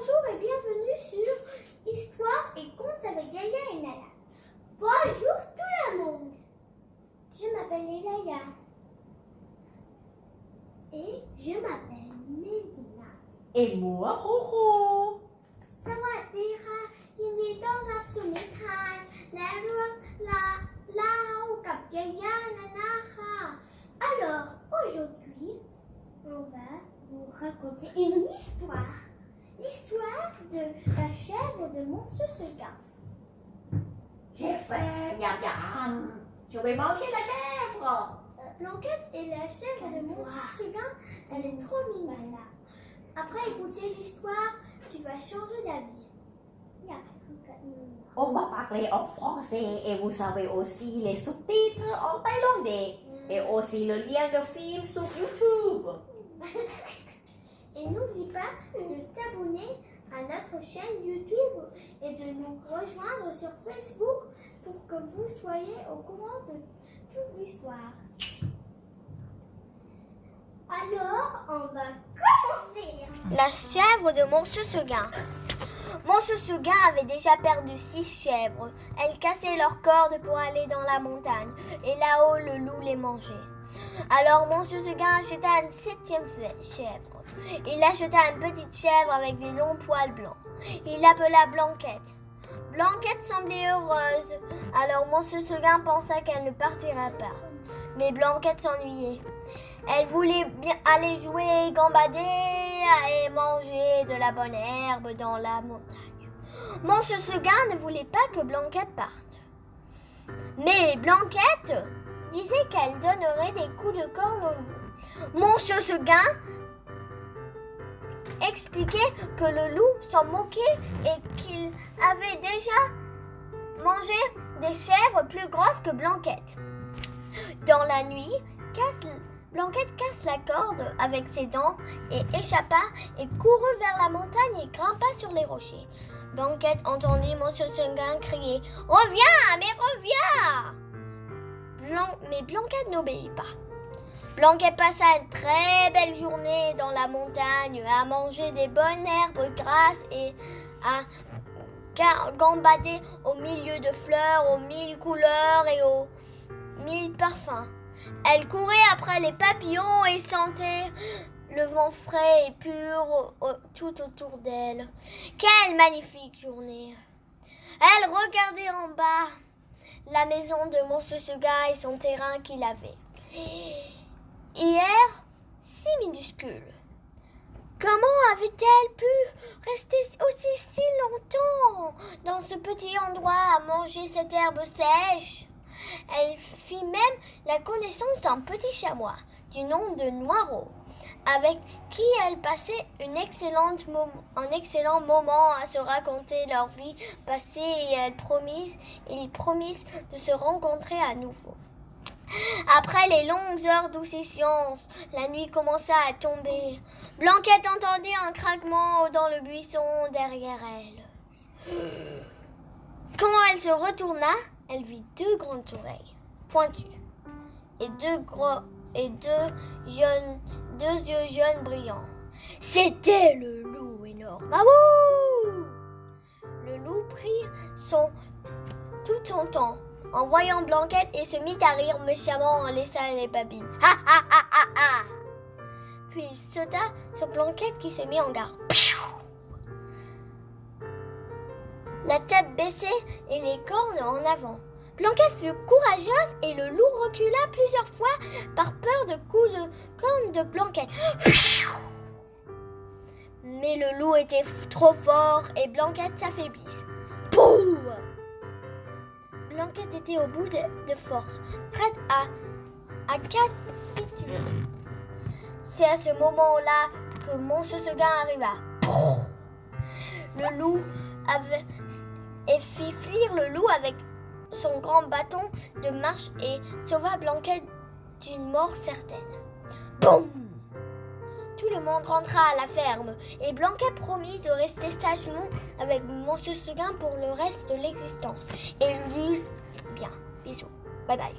Bonjour et bienvenue sur Histoire et contes avec Gaïa et Nala. Bonjour tout le monde. Je m'appelle Elaya. Et je m'appelle Medina. Et moi, Roro. สวัสดีค่ะยินดีต้อนรับสู่นิทานและเรื่องเล่ากับยาย่านาน่าค่ะ Alors aujourd'hui on va vous raconter une histoire. L'histoire de la chèvre de Monsieur Seguin. J'ai faim, miam miam. Je vais manger la chèvre. Blanquette et la chèvre de Monsieur Seguin, elle est trop mignonne. Après écouter l'histoire, tu vas changer d'avis. On va parler en français et vous savez aussi les sous-titres en thaïlandais et aussi le lien de film sur YouTube. Et n'oublie pas de t'abonner à notre chaîne YouTube et de nous rejoindre sur Facebook pour que vous soyez au courant de toute l'histoire. Alors, on va commencer. La chèvre de Monsieur Seguin. Monsieur Seguin avait déjà perdu 6 chèvres. Elles cassaient leurs cordes pour aller dans la montagne. Et là-haut, le loup les mangeait. Alors Monsieur Seguin acheta une 7e chèvre. Il acheta une petite chèvre avec des longs poils blancs. Il l'appela Blanquette. Blanquette semblait heureuse. Alors Monsieur Seguin pensa qu'elle ne partirait pas. Mais Blanquette s'ennuyait. Elle voulait bien aller jouer, gambader et manger de la bonne herbe dans la montagne. Monsieur Seguin ne voulait pas que Blanquette parte. Mais Blanquette disait qu'elle donnerait des coups de corne au loup. Monsieur Seguin expliquait que le loup s'en moquait et qu'il avait déjà mangé des chèvres plus grosses que Blanquette. Dans la nuit, Blanquette casse la corde avec ses dents et échappa et courut vers la montagne et grimpa sur les rochers. Blanquette entendit Monsieur Seguin crier « Reviens, mais reviens !» Mais Blanquette n'obéit pas. Blanquette passa une très belle journée dans la montagne à manger des bonnes herbes grasses et à gambader au milieu de fleurs aux 1000 couleurs et aux 1000 parfums. Elle courait après les papillons et sentait le vent frais et pur tout autour d'elle. Quelle magnifique journée! Elle regardait en bas la maison de Monsieur Seguin et son terrain qu'il avait. Hier, si minuscule. Comment avait-elle pu rester aussi si longtemps dans ce petit endroit à manger cette herbe sèche? Elle fit même la connaissance d'un petit chamois du nom de Noiro, avec qui elle passait un excellent moment à se raconter leur vie passée et ils promisent de se rencontrer à nouveau. Après les longues heures d'oussissance, la nuit commença à tomber. Blanquette entendit un craquement dans le buisson derrière elle. Quand elle se retourna, elle vit 2 grandes oreilles pointues et deux yeux jaunes brillants. C'était le loup énorme. Ahouh! Le loup prit tout son temps en voyant Blanquette et se mit à rire méchamment en laissant les babines. Ha ha ha ha ha! Puis il sauta sur Blanquette qui se mit en garde. La tête baissée et les cornes en avant. Blanquette fut courageuse et le loup recula plusieurs fois par peur de coups de corne de Blanquette. Mais le loup était trop fort et Blanquette s'affaiblit. Pouh! Blanquette était au bout de force, prête à capituler. C'est à ce moment-là que Monsieur Seguin arriva. Le loup fit fuir le loup avec son grand bâton de marche et sauva Blanquette d'une mort certaine. Boum! Tout le monde rentra à la ferme et Blanquette promit de rester sagement avec Monsieur Seguin pour le reste de l'existence. Et lui, bien, bisous, bye bye.